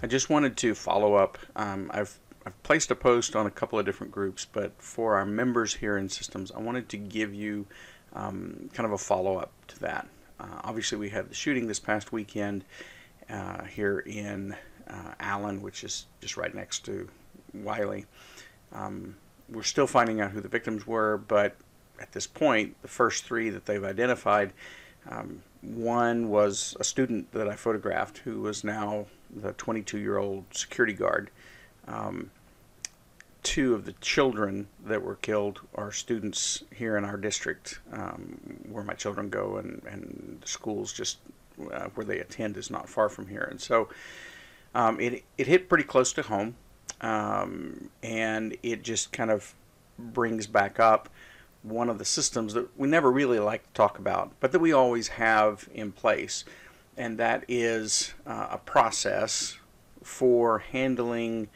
just wanted to follow up. I've placed a post on a couple of different groups, but for our members here in Systems, I wanted to give you kind of a follow up to that. Obviously, we had the shooting this past weekend here in Allen, which is just right next to Wiley. We're still finding out who the victims were, but at this point, the first three that they've identified, one was a student that I photographed who was now the 22-year-old security guard. Two of the children that were killed are students here in our district, where my children go, and the schools just where they attend is not far from here. And so it hit pretty close to home, and it just kind of brings back up one of the systems that we never really like to talk about, but that we always have in place, and that is a process for handling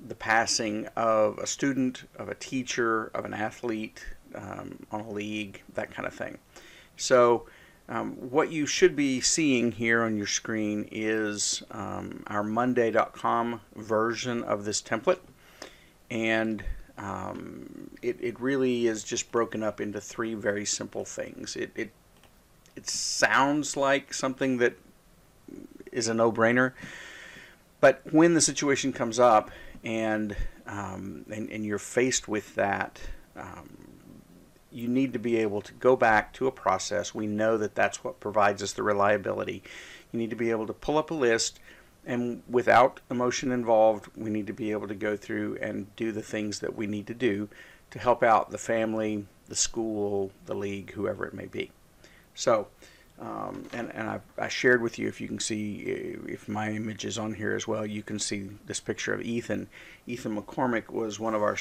the passing of a student, of a teacher, of an athlete, on a league, that kind of thing. So what you should be seeing here on your screen is our Monday.com version of this template, and it really is just broken up into three very simple things. It sounds like something that is a no-brainer, but when the situation comes up and you're faced with that, you need to be able to go back to a process. We know that that's what provides us the reliability. You need to be able to pull up a list, and without emotion involved, we need to be able to go through and do the things that we need to do to help out the family, the school, the league, whoever it may be. So, I shared with you, if you can see, if my image is on here as well, you can see this picture of Ethan. Ethan McCormick was one of our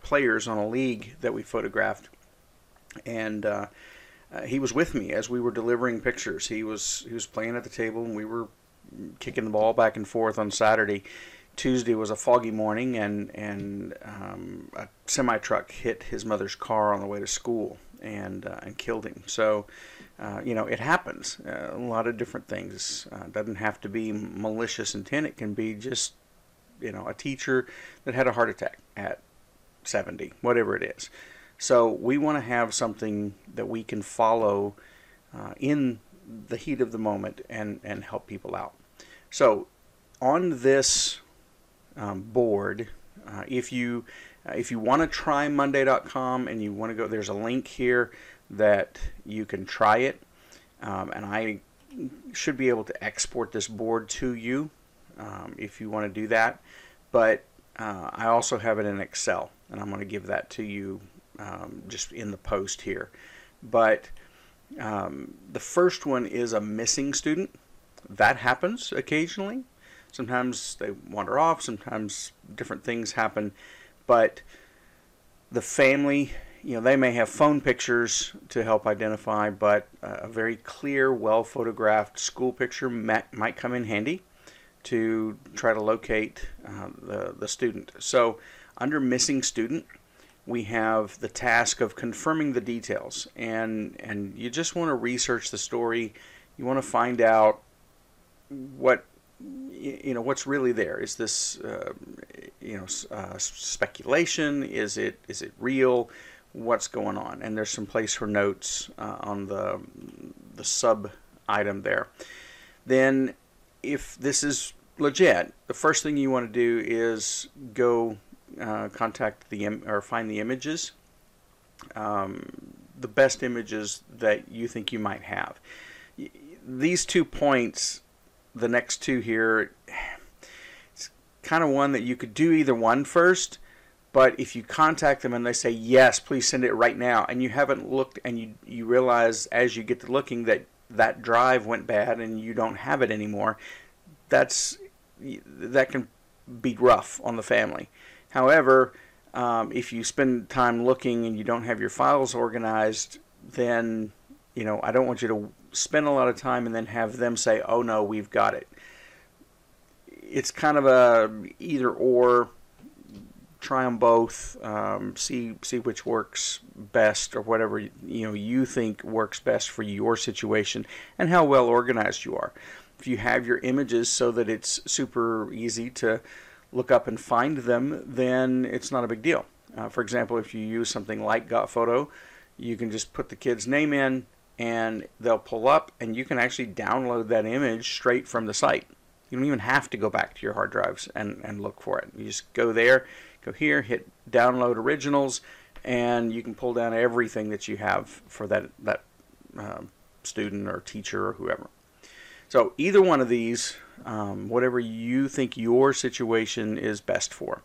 players on a league that we photographed, and he was with me as we were delivering pictures. He was playing at the table, and we were kicking the ball back and forth on Saturday. Tuesday was a foggy morning, and a semi-truck hit his mother's car on the way to school and killed him. So, it happens. A lot of different things. It doesn't have to be malicious intent. It can be just, a teacher that had a heart attack at 70, whatever it is. So we want to have something that we can follow in the heat of the moment and help people out. So on this board, if you want to try Monday.com and you want to go, there's a link here that you can try it, and I should be able to export this board to you if you want to do that, but I also have it in Excel, and I'm going to give that to you just in the post here. But the first one is a missing student. That happens occasionally. Sometimes they wander off, sometimes different things happen, but the family, they may have phone pictures to help identify, but a very clear, well-photographed school picture might come in handy to try to locate the student. So under missing student, we have the task of confirming the details, and you just want to research the story. You want to find out what's really there. Is this speculation? Is it real? What's going on? And there's some place for notes on the sub item there. Then, if this is legit, the first thing you want to do is go contact or find the images, the best images that you think you might have. These 2 points, the next two here, it's kind of one that you could do either one first, but if you contact them and they say, yes, please send it right now, and you haven't looked, and you realize as you get to looking that drive went bad and you don't have it anymore, that can be rough on the family. However, if you spend time looking and you don't have your files organized, then I don't want you to spend a lot of time and then have them say, oh no, we've got it. It's kind of a either or. try them both, see which works best, or whatever you think works best for your situation and how well organized you are. If you have your images so that it's super easy to look up and find them, then it's not a big deal. For example, if you use something like GotPhoto, you can just put the kid's name in and they'll pull up, and you can actually download that image straight from the site. You don't even have to go back to your hard drives and look for it. You just go there, go here, hit download originals, and you can pull down everything that you have for that student or teacher or whoever. So either one of these, whatever you think your situation is best for.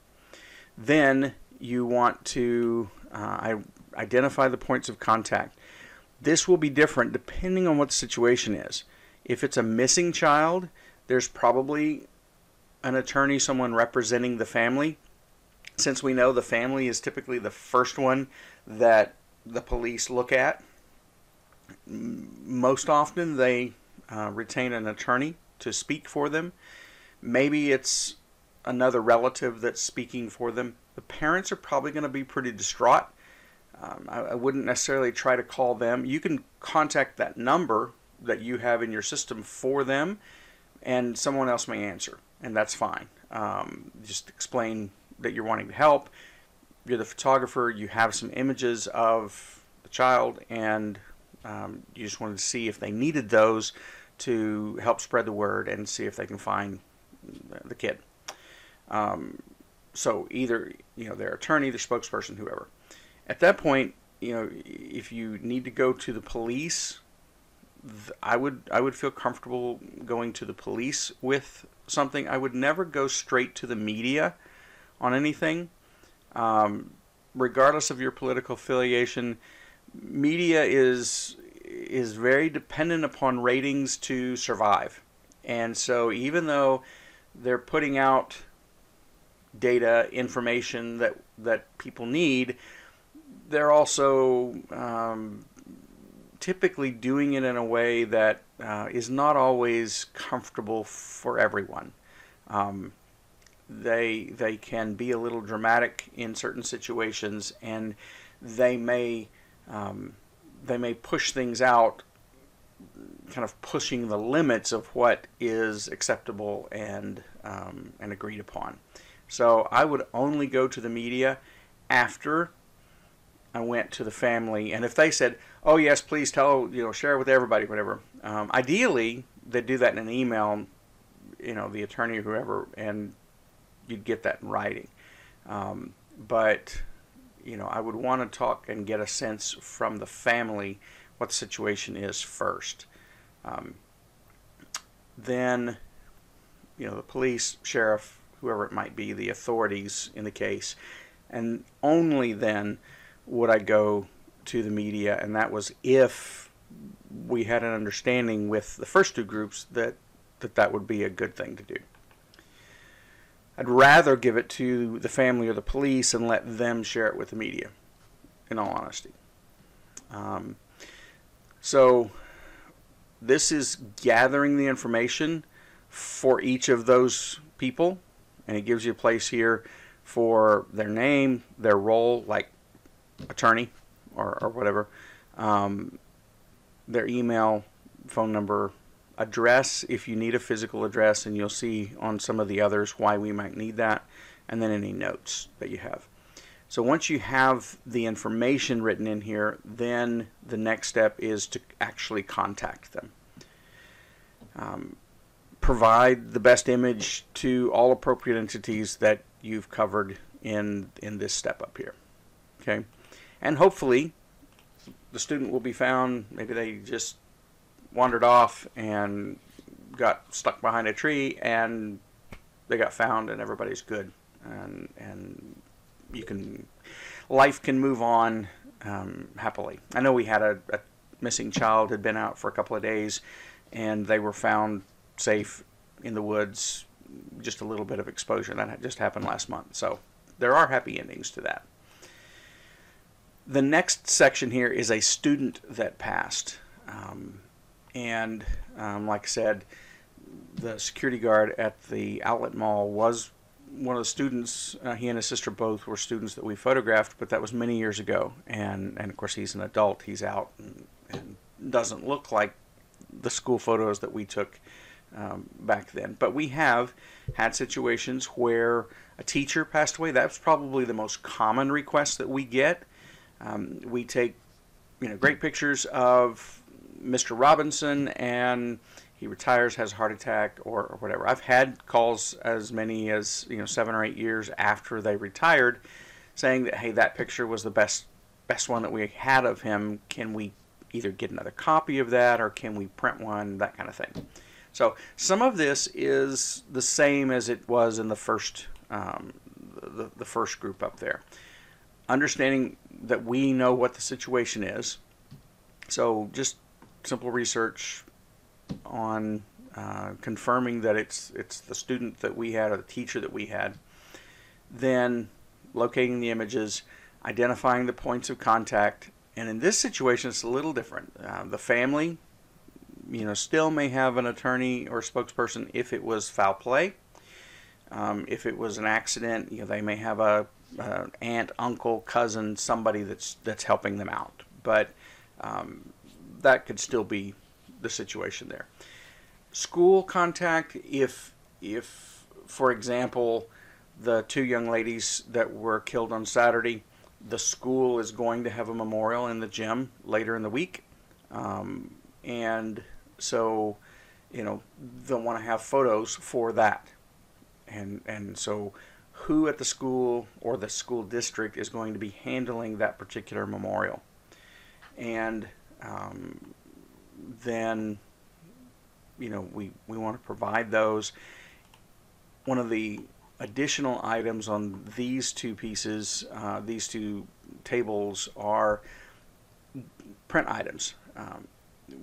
Then you want to identify the points of contact. This will be different depending on what the situation is. If it's a missing child, there's probably an attorney, someone representing the family. Since we know the family is typically the first one that the police look at, most often they retain an attorney to speak for them. Maybe it's another relative that's speaking for them. The parents are probably going to be pretty distraught. I wouldn't necessarily try to call them. You can contact that number that you have in your system for them, and someone else may answer, and that's fine. Just explain that you're wanting to help. You're the photographer. You have some images of the child, and you just wanted to see if they needed those to help spread the word and see if they can find the kid. So either their attorney, their spokesperson, whoever. At that point, if you need to go to the police, I would feel comfortable going to the police with something. I would never go straight to the media on anything. Regardless of your political affiliation, media is very dependent upon ratings to survive. And so even though they're putting out data, information that people need, they're also typically doing it in a way that is not always comfortable for everyone. They can be a little dramatic in certain situations, and they may push things out, kind of pushing the limits of what is acceptable and agreed upon. So I would only go to the media after I went to the family, and if they said, "Oh yes, please tell, share it with everybody," whatever. Ideally, they do that in an email, the attorney or whoever, and you'd get that in writing. But I would want to talk and get a sense from the family what the situation is first. Then, the police, sheriff, whoever it might be, the authorities in the case, and only then would I go to the media, and that was if we had an understanding with the first two groups that would be a good thing to do. I'd rather give it to the family or the police and let them share it with the media, in all honesty. So this is gathering the information for each of those people, and it gives you a place here for their name, their role, like attorney or whatever, their email, phone number, address if you need a physical address, and you'll see on some of the others why we might need that, and then any notes that you have. So once you have the information written in here, then the next step is to actually contact them. Provide the best image to all appropriate entities that you've covered in this step up here. Okay, and hopefully the student will be found. Maybe they just wandered off and got stuck behind a tree, and they got found, and everybody's good, and life can move on happily. I know we had a missing child had been out for a couple of days, and they were found safe in the woods. Just a little bit of exposure that just happened last month. So there are happy endings to that. The next section here is a student that passed. Like I said, the security guard at the outlet mall was one of the students, he and his sister both were students that we photographed, but that was many years ago. And of course, he's an adult. He's out and doesn't look like the school photos that we took back then. But we have had situations where a teacher passed away. That's probably the most common request that we get. We take, great pictures of Mr. Robinson, and he retires, has a heart attack, or whatever. I've had calls as many as 7 or 8 years after they retired, saying that, hey, that picture was the best one that we had of him. Can we either get another copy of that, or can we print one? That kind of thing. So some of this is the same as it was in the first the first group up there. Understanding that we know what the situation is. So just simple research on confirming that it's the student that we had or the teacher that we had. Then locating the images, identifying the points of contact. And in this situation, it's a little different. The family, still may have an attorney or spokesperson if it was foul play. If it was an accident, they may have a aunt, uncle, cousin, somebody that's helping them out. But that could still be the situation there. School contact, if for example, the 2 young ladies that were killed on Saturday, the school is going to have a memorial in the gym later in the week. And so, they'll want to have photos for that. And so who at the school or the school district is going to be handling that particular memorial? And then, we want to provide those. One of the additional items on these 2 pieces, these 2 tables, are print items.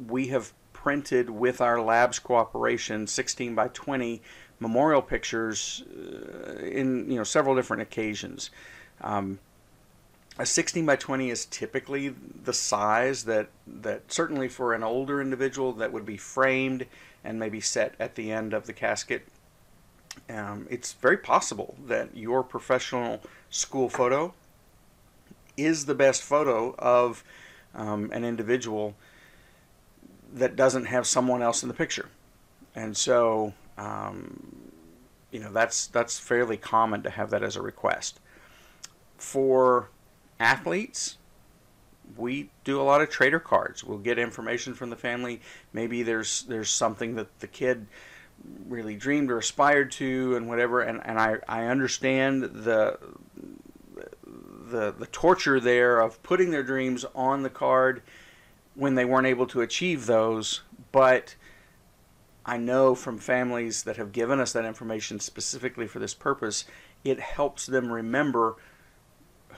We have printed, with our lab's cooperation, 16 by 20 memorial pictures in several different occasions. A 16 by 20 is typically the size that certainly for an older individual that would be framed and maybe set at the end of the casket. It's very possible that your professional school photo is the best photo of an individual that doesn't have someone else in the picture. And so, that's fairly common to have that as a request. For athletes, we do a lot of trader cards. We'll get information from the family. Maybe there's something that the kid really dreamed or aspired to, and whatever. And I understand the torture there of putting their dreams on the card when they weren't able to achieve those. But I know from families that have given us that information specifically for this purpose, it helps them remember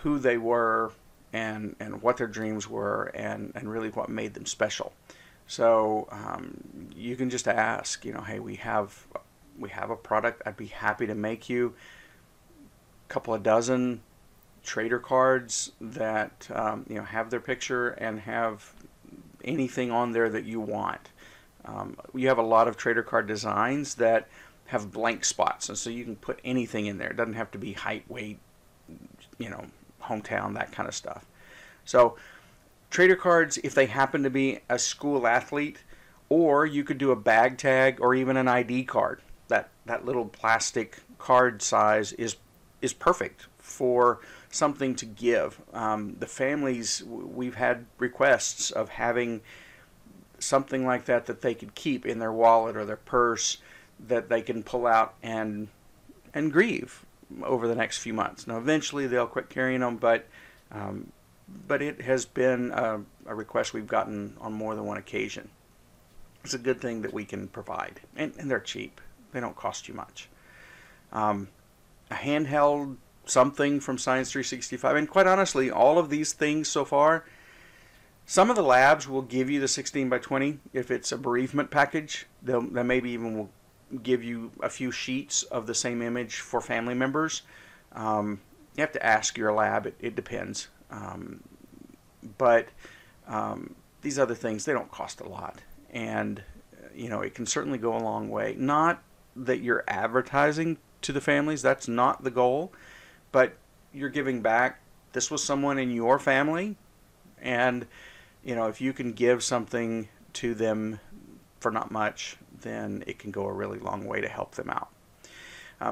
who they were and what their dreams were and really what made them special. So you can just ask, hey, we have a product. I'd be happy to make you a couple of dozen trader cards that have their picture and have anything on there that you want. You have a lot of trader card designs that have blank spots, and so you can put anything in there. It doesn't have to be height, weight, hometown, that kind of stuff. So trader cards, if they happen to be a school athlete, or you could do a bag tag or even an ID card. That little plastic card size is perfect for something to give. The families, we've had requests of having something like that they could keep in their wallet or their purse that they can pull out and grieve over the next few months. Now, eventually they'll quit carrying them, but it has been a request we've gotten on more than one occasion. It's a good thing that we can provide, and they're cheap. They don't cost you much. A handheld something from Science 365, and quite honestly, all of these things so far, some of the labs will give you the 16 by 20 if it's a bereavement package. They maybe even will give you a few sheets of the same image for family members. You have to ask your lab. It depends. But these other things, they don't cost a lot. And, it can certainly go a long way. Not that you're advertising to the families. That's not the goal, but you're giving back. This was someone in your family, and if you can give something to them for not much, then it can go a really long way to help them out.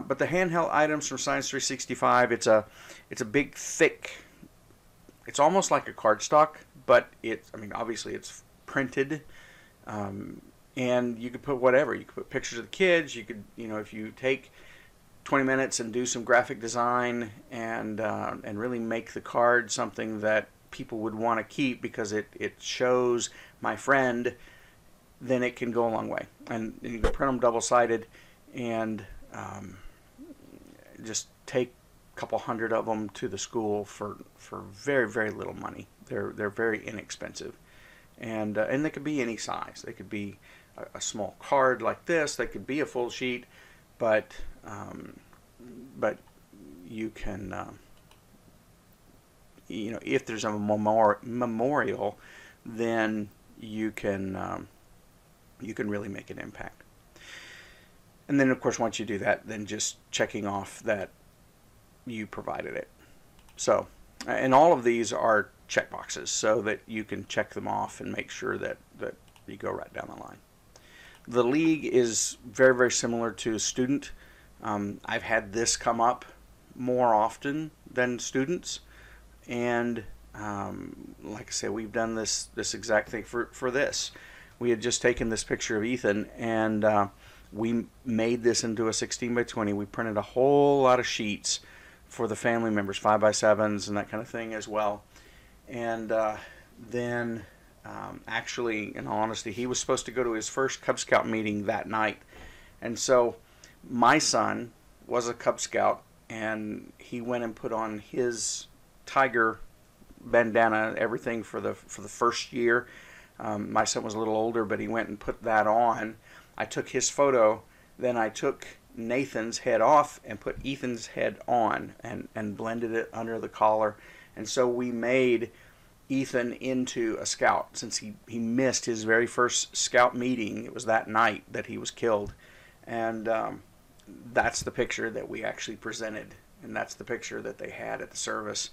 But the handheld items from Science 365, it's a big, thick. It's almost like a cardstock, but obviously it's printed, and you could put whatever. You could put pictures of the kids. You could, if you take 20 minutes and do some graphic design and really make the card something that people would want to keep because it shows my friend, then it can go a long way. And you can print them double-sided and just take a couple hundred of them to the school for very, very little money. They're very inexpensive, and they could be any size. They could be a small card like this. They could be a full sheet, but you can if there's a memorial, then you can really make an impact. And then, of course, once you do that, then just checking off that you provided it. So, and all of these are check boxes so that you can check them off and make sure that you go right down the line. The league is very, very similar to student. I've had this come up more often than students. And like I said, we've done this exact thing for this. We had just taken this picture of Ethan, and we made this into a 16 by 20. We printed a whole lot of sheets for the family members, 5 by 7s and that kind of thing as well. And then actually, in all honesty, he was supposed to go to his first Cub Scout meeting that night. And so my son was a Cub Scout, and he went and put on his tiger bandana, everything for the first year. My son was a little older, but he went and put that on. I took his photo, then I took Nathan's head off and put Ethan's head on and blended it under the collar. And so we made Ethan into a scout since he missed his very first scout meeting. It was that night that he was killed. And that's the picture that we actually presented, and that's the picture that they had at the service.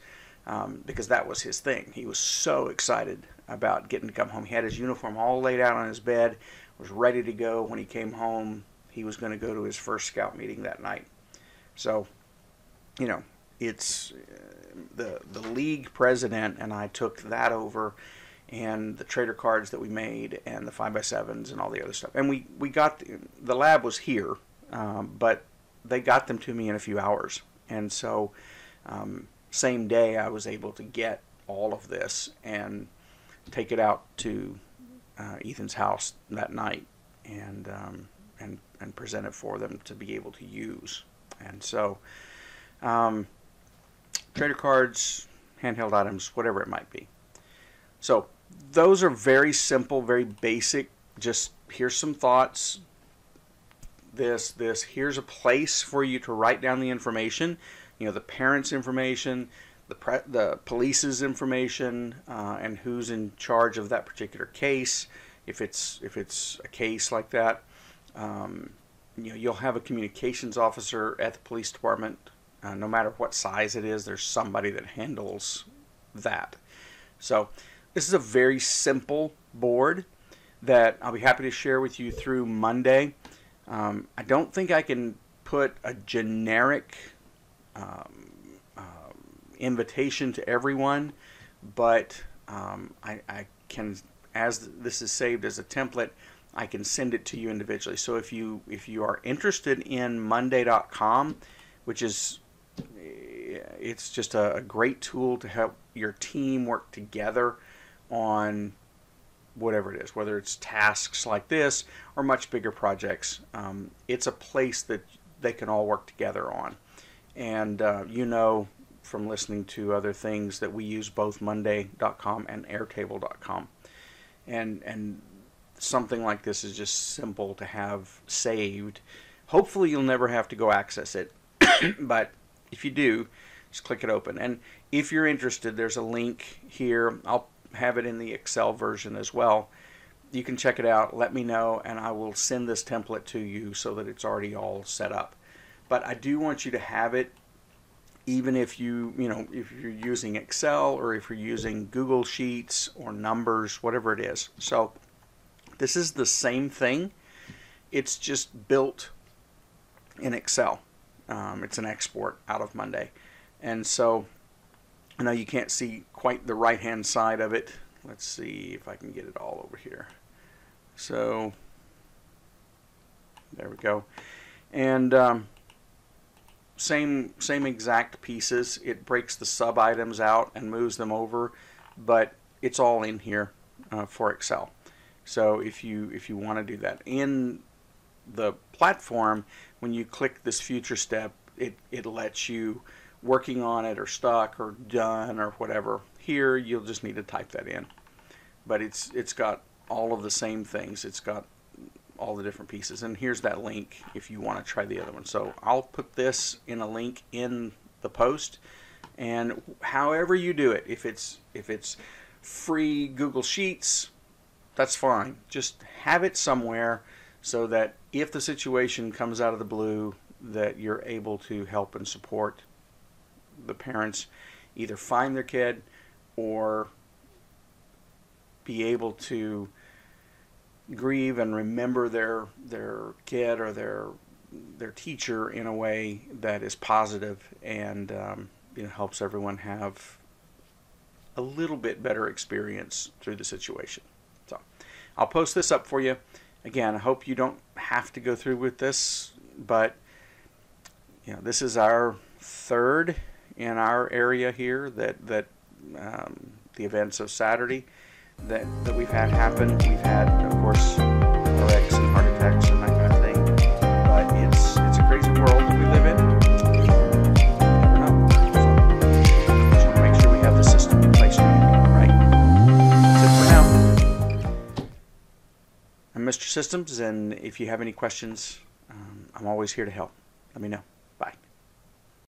Because that was his thing. He was so excited about getting to come home. He had his uniform all laid out on his bed, was ready to go. When he came home, he was going to go to his first scout meeting that night. So, it's the league president and I took that over, and the trader cards that we made, and the 5 by 7s and all the other stuff. And we got the lab was here, but they got them to me in a few hours, and so. Same day I was able to get all of this and take it out to Ethan's house that night and present it for them to be able to use. And so trader cards, handheld items, whatever it might be. So those are very simple, very basic. Just here's some thoughts. Here's a place for you to write down the information. The parents' information, the police's information, and who's in charge of that particular case. If it's a case like that, you'll have a communications officer at the police department. No matter what size it is, there's somebody that handles that. So this is a very simple board that I'll be happy to share with you through Monday. I don't think I can put a generic invitation to everyone, but I can, as this is saved as a template, I can send it to you individually. So if you are interested in Monday.com, which is it's just a great tool to help your team work together on whatever it is, whether it's tasks like this or much bigger projects. It's a place that they can all work together on. And from listening to other things that we use both Monday.com and Airtable.com. And something like this is just simple to have saved. Hopefully you'll never have to go access it, but if you do, just click it open. And if you're interested, there's a link here. I'll have it in the Excel version as well. You can check it out, let me know, and I will send this template to you so that it's already all set up. but I do want you to have it, even if if you're using Excel or if you're using Google Sheets or Numbers, whatever it is. So this is the same thing. It's just built in Excel. It's an export out of Monday. And so I know you can't see quite the right-hand side of it. Let's see if I can get it all over here. So there we go. And same exact pieces. It breaks the sub items out and moves them over, but it's all in here for Excel. So if you want to do that in the platform, when you click this future step, it lets you working on it or stuck or done or whatever. Here you'll just need to type that in, but it's got all of the same things. It's got all the different pieces, and here's that link if you want to try the other one. So I'll put this in a link in the post, and however you do it, if it's free Google Sheets, that's fine. Just have it somewhere so that if the situation comes out of the blue, that you're able to help and support the parents either find their kid or be able to grieve and remember their kid or their teacher in a way that is positive and helps everyone have a little bit better experience through the situation. So I'll post this up for you. Again, I hope you don't have to go through with this, but this is our third in our area here that the events of Saturday that we've had happen. We've had, of course, wrecks and heart attacks and that kind of thing. But it's a crazy world that we live in. You never know. So just want to make sure we have the system in place right. That's it for now. I'm Mr. Systems, and if you have any questions, I'm always here to help. Let me know. Bye.